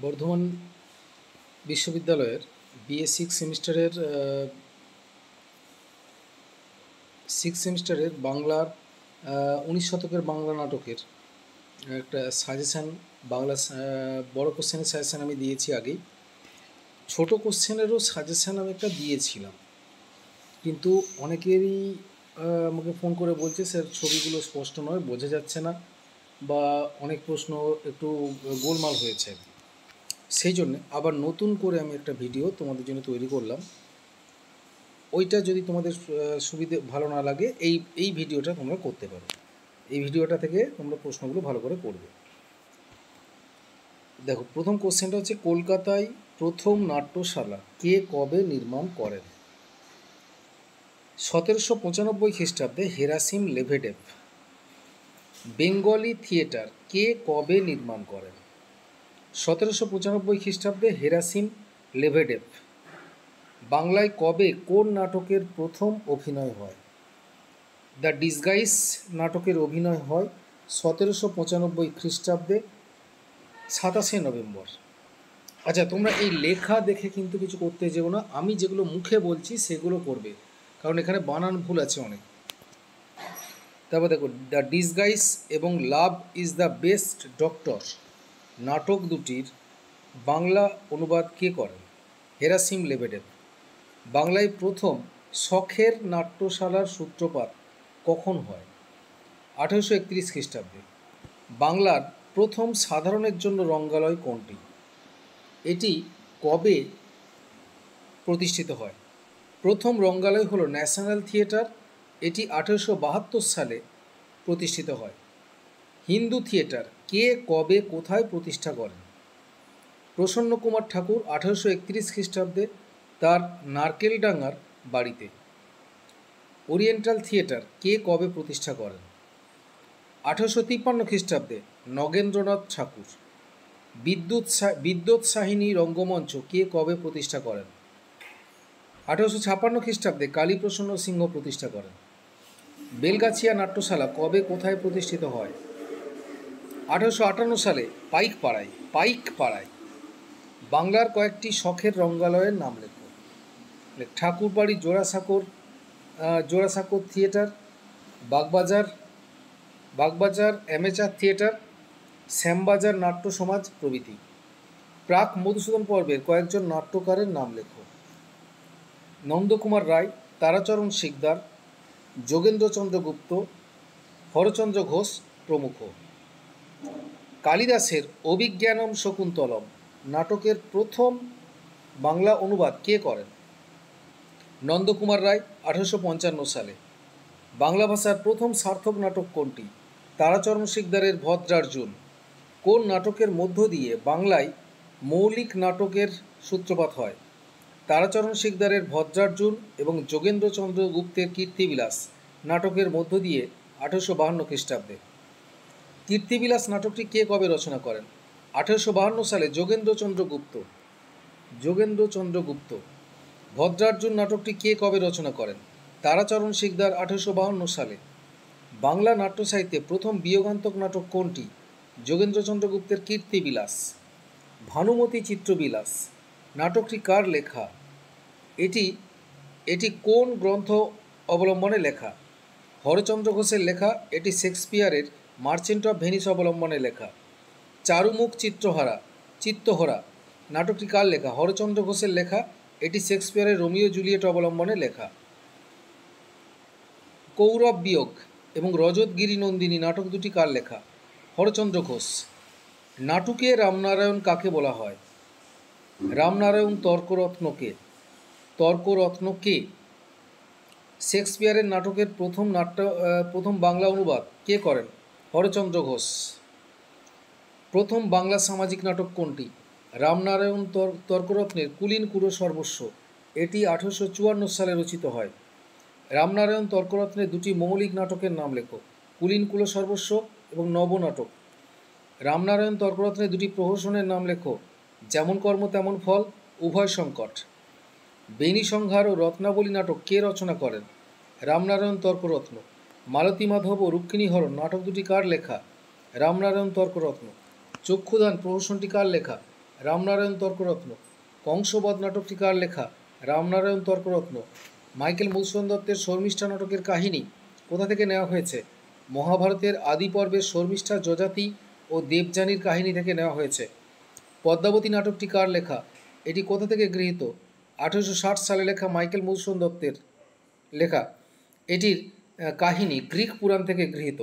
বর্ধমান বিশ্ববিদ্যালয়ের BA six সেমিস্টারের বাংলার 19 শতকের বাংলা নাটকের একটা সাজেশান বাংলা বড় কোশ্চেনের সাজেশান আমি দিয়েছি আগেই। ছোট কোশ্চেনেরও সাজেশান আমি একটা দিয়েছিলাম, কিন্তু অনেকেরই আমাকে ফোন করে বলছে স্যার ছবিগুলো স্পষ্ট নয়, বোঝা যাচ্ছে না, বা অনেক প্রশ্ন একটু গোলমাল হয়েছে। সেই জন্যে আবার নতুন করে আমি একটা ভিডিও তোমাদের জন্য তৈরি করলাম। ওইটা যদি তোমাদের সুবিধে ভালো না লাগে, এই ভিডিওটা তোমরা করতে পারো। এই ভিডিওটা থেকে তোমরা প্রশ্নগুলো ভালো করে করবে। দেখো, প্রথম কোশ্চেনটা হচ্ছে, কলকাতায় প্রথম নাট্যশালা কে কবে নির্মাণ করেন? 1795 খ্রিস্টাব্দে হেরাসিম লেভেডেভ। বেঙ্গলি থিয়েটার কে কবে নির্মাণ করেন? 1795 খ্রিস্টাব্দে হেরাসিম লেভেডেভ। বাংলায় কবে কোন নাটকের প্রথম অভিনয় হয়? দ্য ডিসগাইজ নাটকের অভিনয় হয় 1795 খ্রিস্টাব্দে 27 নভেম্বর। আচ্ছা, তোমরা এই লেখা দেখে কিন্তু কিছু করতে যেও না, আমি যেগুলো মুখে বলছি সেগুলো করবে, কারণ এখানে বানান ভুল আছে অনেক। তারপর দেখো, দ্য ডিসগাইজ এবং love is the best doctor নাটক দুটির বাংলা অনুবাদ কে করেন? হেরাসিম লেভেডেভ। বাংলায় প্রথম শখের নাট্যশালার সূত্রপাত কখন হয়? 1831 খ্রিস্টাব্দে। বাংলার প্রথম সাধারণের জন্য রঙ্গালয় কোনটি? এটি কবে প্রতিষ্ঠিত হয়? প্রথম রঙ্গালয় হলো ন্যাশনাল থিয়েটার, এটি 1872 সালে প্রতিষ্ঠিত হয়। হিন্দু থিয়েটার কে কবে কোথায় প্রতিষ্ঠা করেন? প্রসন্নকুমার ঠাকুর 1831 খ্রিস্টাব্দে তার নারকেলডাঙ্গার বাড়িতে। ওরিয়েন্টাল থিয়েটার কে কবে প্রতিষ্ঠা করেন? 1853 খ্রিস্টাব্দে নগেন্দ্রনাথ ঠাকুর। বিদ্যোৎসাহিনী রঙ্গমঞ্চ কে কবে প্রতিষ্ঠা করেন? 1856 খ্রিস্টাব্দে কালীপ্রসন্ন সিংহ প্রতিষ্ঠা করেন। বেলগাছিয়া নাট্যশালা কবে কোথায় প্রতিষ্ঠিত হয়? 1858 সালে পাইকপাড়ায়। বাংলার কয়েকটি শখের রঙ্গালয়ের নাম লেখো। ঠাকুরবাড়ি জোড়াসাঁকোর theatre, Bagbazar amateur theatre, Shyambazar নাট্য সমাজ প্রভৃতি। প্রাক মধুসূদন পর্বের কয়েকজন নাট্যকারের নাম লেখো। নন্দকুমার রায়, তারাচরণ শিকদার, যোগেন্দ্রচন্দ্র গুপ্ত, হরচন্দ্র ঘোষ প্রমুখ। কালিদাসের অভিজ্ঞানম শকুন্তলম নাটকের প্রথম বাংলা অনুবাদ কে করেন? নন্দকুমার রায় 1855 সালে। বাংলা ভাষার প্রথম সার্থক নাটক কোনটি? তারাচরণ শিকদারের ভদ্রার্জুন। কোন নাটকের মধ্য দিয়ে বাংলায় মৌলিক নাটকের সূত্রপাত হয়? তারাচরণ শিকদারের ভদ্রার্জুন এবং যোগেন্দ্রচন্দ্র গুপ্তের কীর্তিবিলাস নাটকের মধ্য দিয়ে 1852 খ্রিস্টাব্দে। কীর্তিবিলাস নাটকটি কে কবে রচনা করেন? 1852 সালে যোগেন্দ্রচন্দ্র গুপ্ত। ভদ্রার্জুন নাটকটি কে কবে রচনা করেন? তারাচরণ শিকদার 1852 সালে। বাংলা নাট্য সাহিত্যে প্রথম বিয়োগান্তক নাটক কোনটি? যোগেন্দ্রচন্দ্র গুপ্তের কীর্তিবিলাস। ভানুমতি চিত্রবিলাস নাটকটি কার লেখা? এটি কোন গ্রন্থ অবলম্বনে লেখা? হরচন্দ্র ঘোষের লেখা। এটি শেক্সপিয়ারের মার্চেন্ট অফ ভেনিস অবলম্বনে লেখা। চারুমুখ চিত্তহরা নাটকটি কার লেখা? হরচন্দ্র ঘোষের লেখা। এটি শেক্সপিয়ারের রোমিও জুলিয়েট অবলম্বনে লেখা। কৌরব বিয়োগ এবং রজতগিরি নন্দিনী নাটক দুটি কার লেখা? হরচন্দ্র ঘোষ। নাটুকে রামনারায়ণ কাকে বলা হয়? রামনারায়ণ তর্করত্ন কে? শেক্সপিয়ারের নাটকের প্রথম বাংলা অনুবাদ কে করেন? হরচন্দ্র ঘোষ। প্রথম বাংলা সামাজিক নাটক কোনটি? রামনারায়ণ তর্করত্নের কুলীন কুরু সর্বস্ব। এটি 1854 সালে রচিত হয়। রামনারায়ণ তর্করত্নের দুটি মৌলিক নাটকের নাম লেখো। কুলীন কুল সর্বস্ব এবং নবনাটক। রামনারায়ণ তর্করত্নের দুটি প্রহসনের নাম লেখো। যেমন কর্ম তেমন ফল, উভয় সংকট। বেণী সংহার ও রত্নাবলী নাটক কে রচনা করেন? রামনারায়ণ তর্করত্ন। মালতী মাধব ও রুক্মিণীহরণ নাটক দুটি কার লেখা? রামনারায়ণ তর্করত্ন। চক্ষুদান প্রহসনটি কার লেখা? রামনারায়ণ তর্করত্ন। কংসবধ নাটকটি কার লেখা? রামনারায়ণ তর্করত্ন। মাইকেল মধুসূদন দত্তের শর্মিষ্ঠা নাটকের কাহিনী কোথা থেকে নেওয়া হয়েছে? মহাভারতের আদি পর্বের শর্মিষ্ঠা, যযাতি ও দেবযানীর কাহিনী থেকে নেওয়া হয়েছে। পদ্মাবতী নাটকটি কার লেখা? এটি কোথা থেকে গৃহীত? 1860 সালে লেখা মাইকেল মধুসূদন দত্তের লেখা। এটির কাহিনী গ্রিক পুরাণ থেকে গৃহীত।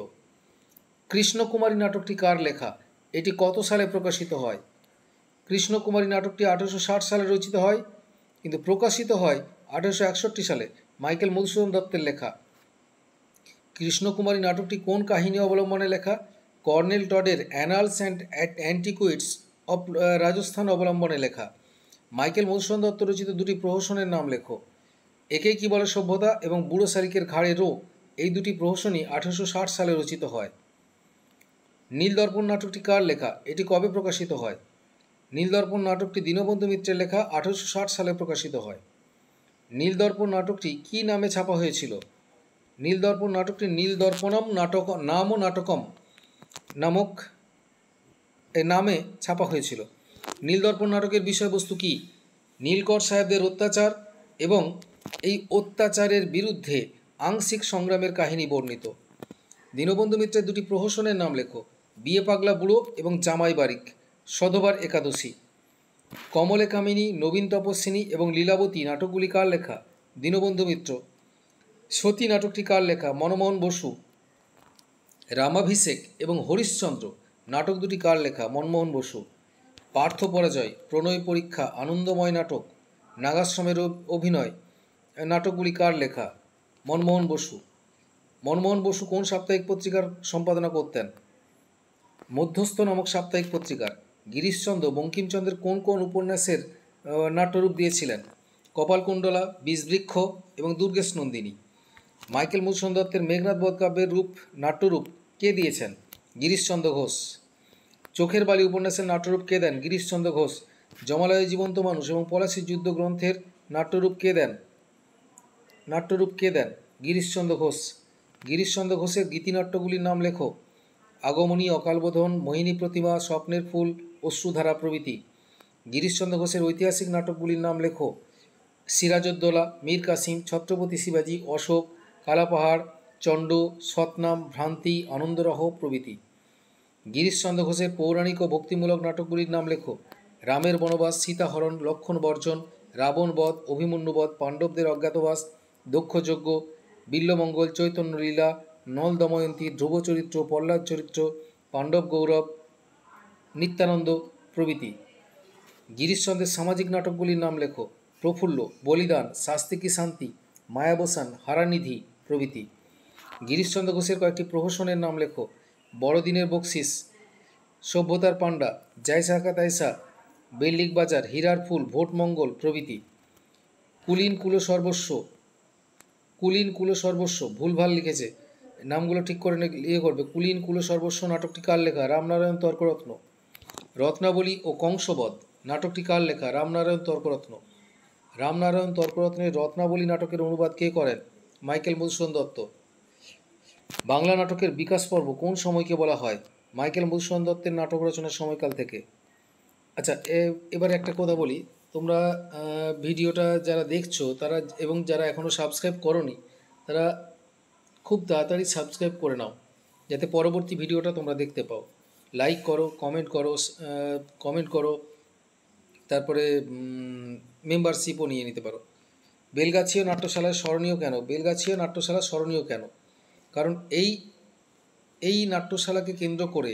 কৃষ্ণকুমারী নাটকটি কার লেখা? এটি কত সালে প্রকাশিত হয়? কৃষ্ণকুমারী নাটকটি 1860 সালে রচিত হয়, কিন্তু প্রকাশিত হয় 1861 সালে। মাইকেল মধুসূদন দত্তের লেখা। কৃষ্ণকুমারী নাটকটি কোন কাহিনী অবলম্বনে লেখা? কর্নেল টডের annals and antiquities of Rajasthan অবলম্বনে লেখা। মাইকেল মধুসূদন দত্ত রচিত দুটি প্রহসনের নাম লেখো। একেই কি বলে সভ্যতা এবং বুড়ো শালিকের ঘাড়ে রো, এই দুটি প্রহসনই 1860 সালে রচিত হয়। নীলদর্পণ নাটকটি কার লেখা? এটি কবে প্রকাশিত হয়? নীলদর্পণ নাটকটি দীনবন্ধু মিত্রের লেখা, 1860 সালে প্রকাশিত হয়। নীলদর্পণ নাটকটি কী নামে ছাপা হয়েছিল? নীলদর্পণ নাটকটি নীলদর্পণম নাম ও নাটকম নামক নামে ছাপা হয়েছিল। নীলদর্পণ নাটকের বিষয়বস্তু কি? নীলকর সাহেবদের অত্যাচার এবং এই অত্যাচারের বিরুদ্ধে আংশিক সংগ্রামের কাহিনী বর্ণিত। দীনবন্ধু মিত্রের দুটি প্রহসনের নাম লেখো। বিয়ে পাগলা বুড়ো এবং জামাই বারিক, সধবার একাদশী। কমলে কামিনী, নবীন তপস্বিনী এবং লীলাবতী নাটকগুলি কার লেখা? দীনবন্ধু মিত্র। সতী নাটকটি কার লেখা? মনমোহন বসু। রামাভিষেক এবং হরিশ্চন্দ্র নাটক দুটি কার লেখা? মনমোহন বসু। পার্থ পরাজয়, প্রণয় পরীক্ষা, আনন্দময় নাটক, নাগাশ্রমের অভিনয় নাটকগুলি কার লেখা? মনমোহন বসু। মনমোহন বসু কোন সাপ্তাহিক পত্রিকার সম্পাদনা করতেন? মধ্যস্থ নামক সাপ্তাহিক পত্রিকার। গিরিশচন্দ্র বঙ্কিমচন্দ্রের কোন কোন উপন্যাসের নাট্যরূপ দিয়েছিলেন? কপালকুণ্ডলা, বিষবৃক্ষ এবং দুর্গেশ নন্দিনী। মাইকেল মধুসূদন দত্তের মেঘনাদ বধ কাব্যের নাট্যরূপ কে দিয়েছেন? গিরিশচন্দ্র ঘোষ। চোখের বালি উপন্যাসের নাট্যরূপ কে দেন? গিরিশচন্দ্র ঘোষ। জমালয়ে জীবন্ত মানুষ এবং পলাশীর যুদ্ধ গ্রন্থের নাট্যরূপ কে দেন? গিরিশচন্দ্র ঘোষ। গিরিশচন্দ্র ঘোষের গীতিনাট্যগুলির নাম লেখো। আগমনী, অকালবোধন, মোহিনী প্রতিমা, স্বপ্নের ফুল, অশ্রুধারা প্রভৃতি। গিরিশচন্দ্র ঘোষের ঐতিহাসিক নাটকগুলির নাম লেখো। সিরাজউদ্দৌলা, মীর কাসিম, ছত্রপতি শিবাজী, অশোক, কালাপাহাড়, চণ্ড, সতনাম, ভ্রান্তি, আনন্দরহ প্রভৃতি। গিরিশচন্দ্র ঘোষের পৌরাণিক ও ভক্তিমূলক নাটকগুলির নাম লেখো। রামের বনবাস, সীতাহরণ, লক্ষণ বর্জন, রাবণ বধ, অভিমন্যুবধ, পাণ্ডবদের অজ্ঞাতবাস, দক্ষযজ্ঞ, বিল্বমঙ্গল, চৈতন্য লীলা, নল দময়ন্তী, ধ্রুব চরিত্র, প্রহ্লাদ চরিত্র, পাণ্ডব গৌরব, নিত্যানন্দ প্রভৃতি। গিরিশচন্দ্রের সামাজিক নাটকগুলির নাম লেখো। প্রফুল্ল, বলিদান, শাস্তি কি শান্তি, মায়াবসান, হারানিধি প্রভৃতি। গিরিশচন্দ্র ঘোষের কয়েকটি প্রহসনের নাম লেখো। বড়দিনের বকশিস, সভ্যতার পাণ্ডা, জয়সা কা তৈসা, বেল্লিক বাজার, হীরার ফুল, ভোট মঙ্গল প্রভৃতি। কুলীন কুল সর্বস্ব ভুলভাল লিখেছে, নামগুলো ঠিক করে করবে। কুলীন কুল সর্বস্ব নাটকটি কার লেখা? রামনারায়ণ তর্করত্ন। রত্নাবলী ও কংসবধ নাটকটি কার লেখা? রামনারায়ণ তর্করত্ন। রামনারায়ণ তর্করত্নের রত্নাবলী নাটকের অনুবাদ কে করেন? মাইকেল মধুসূদন দত্ত। বাংলা নাটকের বিকাশ পর্ব কোন সময়কে বলা হয়? মাইকেল মধুসূদন দত্তের নাটক রচনার সময়কাল থেকে। আচ্ছা, এবারে একটা কথা বলি, তোমরা ভিডিওটা যারা দেখছো তারা এবং যারা এখনও সাবস্ক্রাইব করোনি তারা খুব তাড়াতাড়ি সাবস্ক্রাইব করে নাও, যাতে পরবর্তী ভিডিওটা তোমরা দেখতে পাও। লাইক করো, কমেন্ট করো, তারপরে মেম্বারশিপও নিয়ে নিতে পারো। বেলগাছিয়া নাট্যশালায় স্মরণীয় কেন? বেলগাছিয়া নাট্যশালা স্মরণীয় কেন? কারণ এই নাট্যশালাকে কেন্দ্র করে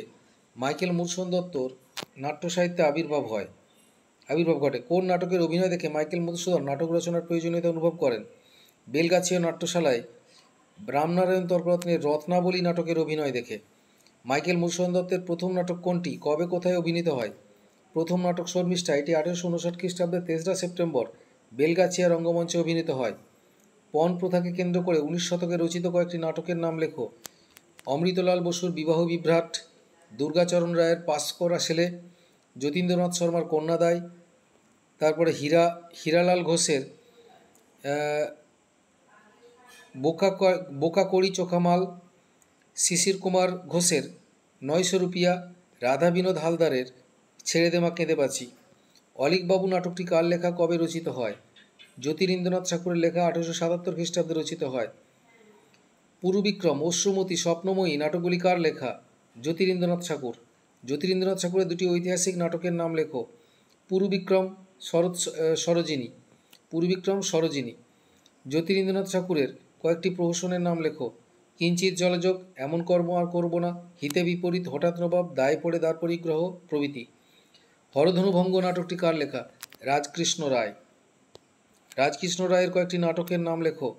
মাইকেল মধুসূদন দত্তর নাট্য সাহিত্যে আবির্ভাব ঘটে। কোন নাটকের অভিনয় দেখে মাইকেল মধুসূদন নাটক রচনার প্রয়োজনীয়তা অনুভব করেন? বেলগাছিয়া নাট্যশালায় রামনারায়ণ তর্করত্নের রত্নাবলী নাটকের অভিনয় দেখে। মাইকেল মধুসূদন দত্তের প্রথম নাটক কোনটি? কবে কোথায় অভিনীত হয়? প্রথম নাটক শর্মিষ্ঠা, এটি 1859 খ্রিস্টাব্দের 3রা সেপ্টেম্বর বেলগাছিয়া রঙ্গমঞ্চে অভিনীত হয়। পণ প্রথাকে কেন্দ্র করে 19 শতকে রচিত কয়েকটি নাটকের নাম লেখো। অমৃতলাল বসুর বিবাহ বিভ্রাট, দুর্গাচরণ রায়ের পাস করা ছেলে, যতীন্দ্রনাথ শর্মার কন্যাদায়, তারপরে হীরালাল ঘোষের বোকা কড়ি চোখামাল, শিশির কুমার ঘোষের 900 রুপিয়া, রাধা বিনোদ হালদারের ছেড়ে দে মা কেঁদে বাঁচি। অলীকবাবু নাটকটি কার লেখা, কবে রচিত হয়? জ্যোতিরিন্দ্রনাথ ঠাকুরের লেখা, 1877 খ্রিস্টাব্দে রচিত হয়। পুরুবিক্রম, অশ্রুমতী, স্বপ্নময়ী নাটকগুলি কার লেখা? জ্যোতিরিন্দ্রনাথ ঠাকুর। জ্যোতিরিন্দ্রনাথ ঠাকুরের দুটি ঐতিহাসিক নাটকের নাম লেখো। পুরুবিক্রম, সরোজিনী। পুরুবিক্রম, সরোজিনী। জ্যোতিরিন্দ্রনাথ ঠাকুরের কয়েকটি প্রহসনের নাম লেখো। কিঞ্চিৎ জলযোগ, এমন কর্ম আর করব না, হিতে বিপরীত, হঠাৎ নবাব, দায় পড়ে দ্বার পরিগ্রহ প্রভৃতি। হরধনুভঙ্গ নাটকটি কার লেখা? রাজকৃষ্ণ রায়। রাজকৃষ্ণ রায়ের কয়েকটি নাটকের নাম লেখো।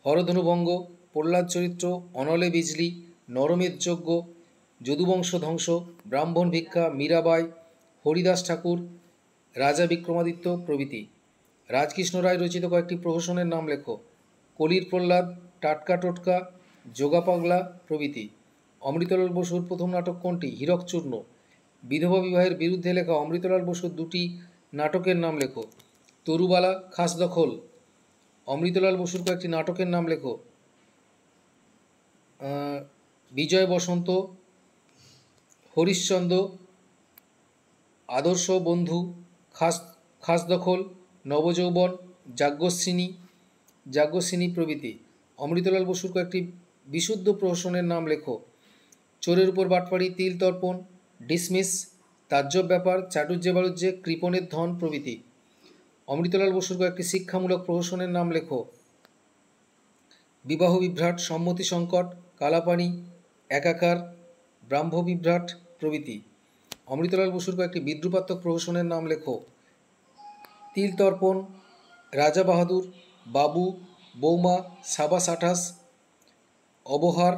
হরধনুভঙ্গ, প্রহ্লাদ চরিত্র, অনলে বিজলি, নরমেদ যজ্ঞ, যদুবংশ ধ্বংস, ব্রাহ্মণ ভিক্ষা, মীরাবাই, হরিদাস ঠাকুর, রাজা বিক্রমাদিত্য প্রভৃতি। রাজকৃষ্ণ রায় রচিত কয়েকটি প্রহসনের নাম লেখো। কলির প্রহ্লাদ, টাটকা টোটকা, যোগা পাগলা প্রভৃতি। অমৃতলাল বসুর প্রথম নাটক কোনটি? হীরকচূর্ণ। বিধবা বিবাহের বিরুদ্ধে লেখা অমৃতলাল বসুর দুটি নাটকের নাম লেখো। তরুবালা, খাসদখল। অমৃতলাল বসুর কয়েকটি নাটকের নাম লেখো। বিজয় বসন্ত, হরিশ্চন্দ্র, আদর্শ বন্ধু, খাসদখল, নবযৌবন, যাজ্ঞসিনী প্রভৃতি। অমৃতলাল বসুর কয়েকটি বিশুদ্ধ প্রহসনের নাম লেখো। চোরের উপর বাটপাড়ি, তিল তর্পণ, ডিসমিস, তাজ্জব ব্যাপার, চাটুর্যে বাড়ুজ্যে, কৃপণের ধন প্রভৃতি। অমৃতলাল বসুর কয়েকটি শিক্ষামূলক প্রহসনের নাম লেখো। বিবাহ বিভ্রাট, সম্মতি সংকট, কালাপানি, একাকার, ব্রাহ্ম বিভ্রাট প্রভৃতি। অমৃতলাল বসুর কয়েকটি বিদ্রুপাত্মক প্রহসনের নাম লেখো। তিল তর্পণ, রাজা বাহাদুর, বাবু, বৌমা, সাবাস আঠাস, অবহার,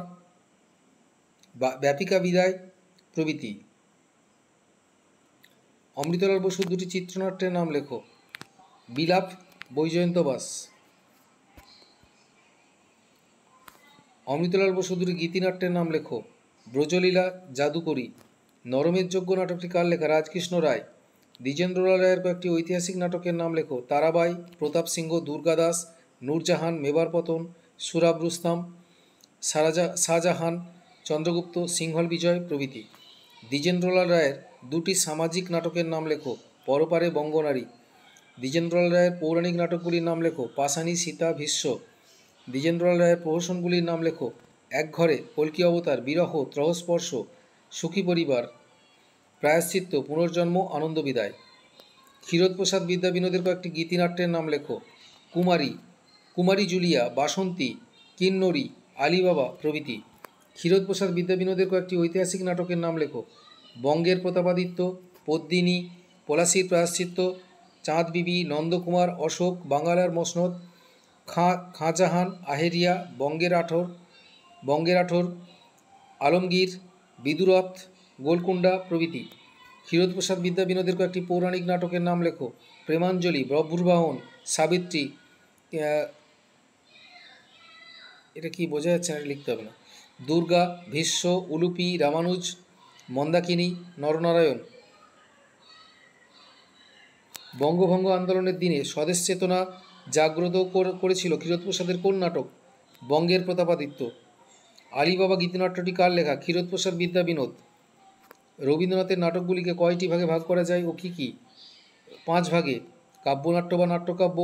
ব্যাপিকা বিদায় প্রভৃতি। অমৃতলাল বসুর দুটি চিত্রনাট্যের নাম লেখো। বিলাপ, বৈজয়ন্তবাস। অমৃতলাল বসুর দুটি গীতিনাট্যের নাম লেখো। ব্রজলীলা, জাদুকরী। নরমের যজ্ঞ নাটকটি কার লেখা? রাজকৃষ্ণ রায়। দ্বিজেন্দ্রলাল রায়ের কয়েকটি ঐতিহাসিক নাটকের নাম লেখো। তারাবাই, প্রতাপ সিংহ, দুর্গাদাস, নূরজাহান, মেবার পতন, সুরাব রুস্তাম, শাহজাহান, চন্দ্রগুপ্ত, সিংহল বিজয় প্রভৃতি। দ্বিজেন্দ্রলাল রায়ের দুটি সামাজিক নাটকের নাম লেখো। পরপারে, বঙ্গনারী। দ্বিজেন্দ্রলাল রায়ের পৌরাণিক নাটকগুলির নাম লেখো। পাষাণী, সীতা, ভীষ্ম। দ্বিজেন্দ্রলাল রায়ের প্রহসনগুলির নাম লেখো। এক ঘরে, কল্কি অবতার, বিরহ, ত্রহস্পর্শ, সুখী পরিবার, প্রায়শ্চিত্ত, পুনর্জন্ম, আনন্দ বিদায়। ক্ষীরোদপ্রসাদ বিদ্যাবিনোদের কয়েকটি গীতিনাট্যের নাম লেখো। কুমারী, কুমারী জুলিয়া, বাসন্তী, কিন্নরী, আলিবাবা প্রভৃতি। ক্ষীরোদপ্রসাদ বিদ্যাবিনোদের কয়েকটি ঐতিহাসিক নাটকের নাম লেখো। বঙ্গের প্রতাপাদিত্য, পদ্মিনী, পলাশীর প্রায়শ্চিত্ত, চাঁদ বিবি, নন্দকুমার, অশোক, বাঙালার মসনদ, খাঁজাহান, আহেরিয়া, বঙ্গের আঠর, আলমগীর, বিদুরথ, গোলকুন্ডা প্রভৃতি। ক্ষীরোদপ্রসাদ বিদ্যাবিনোদের কয়েকটি পৌরাণিক নাটকের নাম লেখো। প্রেমাঞ্জলি, বভ্রুবাহন, সাবিত্রী, এটা কি বোঝা যাচ্ছে না, লিখতে হবে না। দুর্গা, ভীষ্ম, উলুপি, রামানুজ, মন্দাকিনী, নরনারায়ণ। বঙ্গভঙ্গ আন্দোলনের দিনে স্বদেশ চেতনা জাগ্রত করেছিল ক্ষীরোদপ্রসাদের কোন নাটক? বঙ্গের প্রতাপাদিত্য। আলিবাবা গীতিনাট্যটি কার লেখা? ক্ষীরোদপ্রসাদ বিদ্যাবিনোদ। রবীন্দ্রনাথের নাটকগুলিকে কয়টি ভাগে ভাগ করা যায় ও কী কী? 5 ভাগে। কাব্যনাট্য বা নাট্যকাব্য,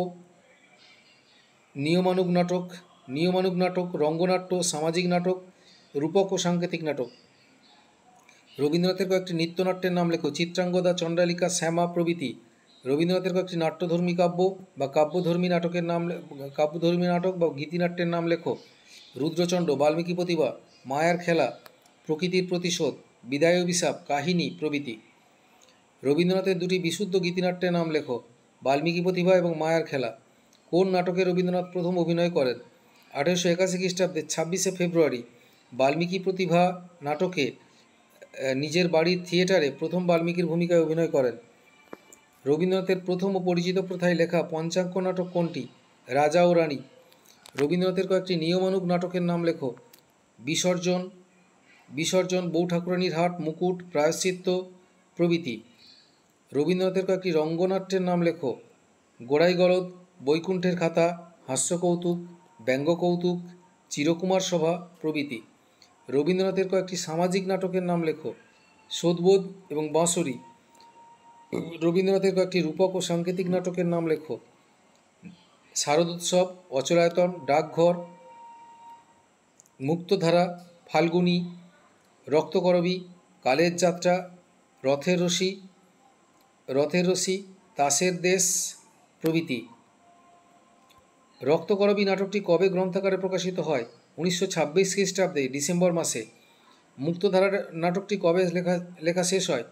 নিয়মানুগ নাটক, রঙ্গনাট্য, সামাজিক নাটক, রূপক ও সাংকেতিক নাটক। রবীন্দ্রনাথের কয়েকটি নৃত্যনাট্যের নাম লেখো। চিত্রাঙ্গদা, চণ্ডালিকা, শ্যামা প্রভৃতি। রবীন্দ্রনাথের কয়েকটি নাট্যধর্মী কাব্য বা কাব্যধর্মী নাটক বা গীতিনাট্যের নাম লেখো। রুদ্রচণ্ড, বাল্মীকি প্রতিভা, মায়ার খেলা, প্রকৃতির প্রতিশোধ, বিদায় অভিশাপ, কাহিনী প্রভৃতি। রবীন্দ্রনাথের দুটি বিশুদ্ধ গীতিনাট্যের নাম লেখো। বাল্মীকি প্রতিভা এবং মায়ার খেলা। কোন নাটকে রবীন্দ্রনাথ প্রথম অভিনয় করেন? 1881 খ্রিস্টাব্দের 26শে ফেব্রুয়ারি বাল্মীকি প্রতিভা নাটকে নিজের বাড়ির থিয়েটারে প্রথম বাল্মীকির ভূমিকায় অভিনয় করেন। রবীন্দ্রনাথের প্রথম ও পরিচিত প্রথায় লেখা পঞ্চাঙ্গ নাটক কোনটি? রাজা ও রানী। রবীন্দ্রনাথের কয়েকটি নিয়মানুগ নাটকের নাম লেখো। বিসর্জন, বউ ঠাকুরানীর হাট, মুকুট, প্রায়শ্চিত্ত প্রভৃতি। রবীন্দ্রনাথের কয়েকটি রঙ্গনাট্যের নাম লেখো। গোড়াই গলদ, বৈকুণ্ঠের খাতা, হাস্যকৌতুক, ব্যঙ্গকৌতুক, চিরকুমার সভা প্রভৃতি। রবীন্দ্রনাথের কয়েকটি সামাজিক নাটকের নাম লেখো। শোধবোধ এবং বাঁশরী। রবীন্দ্রনাথের কয়েকটি রূপক ও সাংকেতিক নাটকের নাম লেখো। শারদোৎসব, অচলায়তন, ডাকঘর, মুক্তধারা, ফাল্গুনী, রক্তকরবী, কালের যাত্রা, রথের রশি, তাসের দেশ প্রভৃতি। রক্তকরবী নাটকটি কবে গ্রন্থাকারে প্রকাশিত হয়? 1926 খ্রিস্টাব্দে ডিসেম্বর মাসে। মুক্তধারা নাটকটি কবে লেখা শেষ হয়?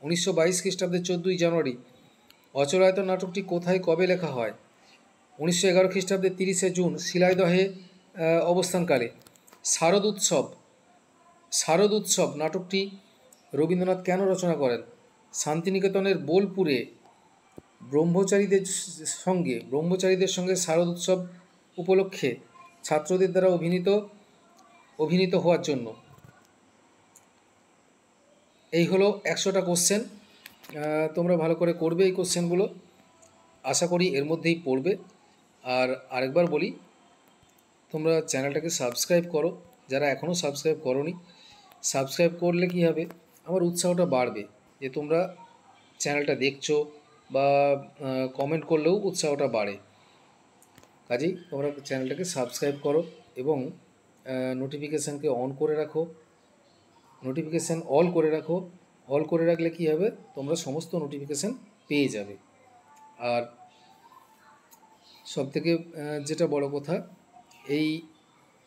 1922 খ্রিস্টাব্দে 14ই জানুয়ারি। অচলায়তন নাটকটি কোথায় কবে লেখা হয়? 1911 খ্রিস্টাব্দে 30শে জুন শিলাইদহে অবস্থানকালে। শারদ উৎসব নাটকটি রবীন্দ্রনাথ কেন রচনা করেন? শান্তিনিকেতনের বোলপুরে ব্রহ্মচারীদের সঙ্গে শারদ উৎসব উপলক্ষে ছাত্রদের দ্বারা অভিনীত হওয়ার জন্য। এই হলো 100টা কোশ্চেন। তোমরা ভালো করে করবে এই কোশ্চেনগুলো, আশা করি এর মধ্যেই পড়বে। আর আরেকবার বলি, তোমরা চ্যানেলটাকে সাবস্ক্রাইব করো যারা এখনও সাবস্ক্রাইব করোনি। সাবস্ক্রাইব করলে কী হবে, আমার উৎসাহটা বাড়বে যে তোমরা চ্যানেলটা দেখছো, বা কমেন্ট করলেও উৎসাহটা বাড়ে। কাজেই তোমরা চ্যানেলটাকে সাবস্ক্রাইব করো এবং নোটিফিকেশানকে অন করে রাখো, নোটিফিকেশান অল করে রাখলে কী হবে, তোমরা সমস্ত নোটিফিকেশান পেয়ে যাবে। আর সবথেকে যেটা বড় কথা, এই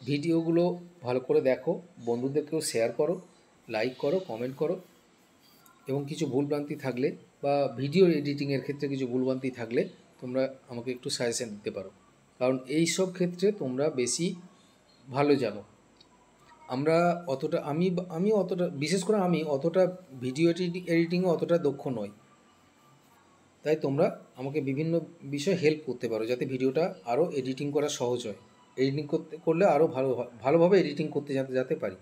ভিডিওগুলো ভালো করে দেখো, বন্ধুদেরকেও শেয়ার করো, লাইক করো, কমেন্ট করো, এবং কিছু ভুলভ্রান্তি থাকলে বা ভিডিও এডিটিংয়ের ক্ষেত্রে কিছু ভুলভ্রান্তি থাকলে তোমরা আমাকে একটু সাজেশন দিতে পারো, কারণ এই সব ক্ষেত্রে তোমরা বেশি ভালো জানো। আমি অতটা, বিশেষ করে আমি অতটা ভিডিও এডিটিংয়ে অতটা দক্ষ নই, তাই তোমরা আমাকে বিভিন্ন বিষয়ে হেল্প করতে পারো যাতে ভিডিওটা আরও এডিটিং করা সহজ হয়। এডিটিং করলে আরও ভালোভাবে এডিটিং করতে যাতে পারি।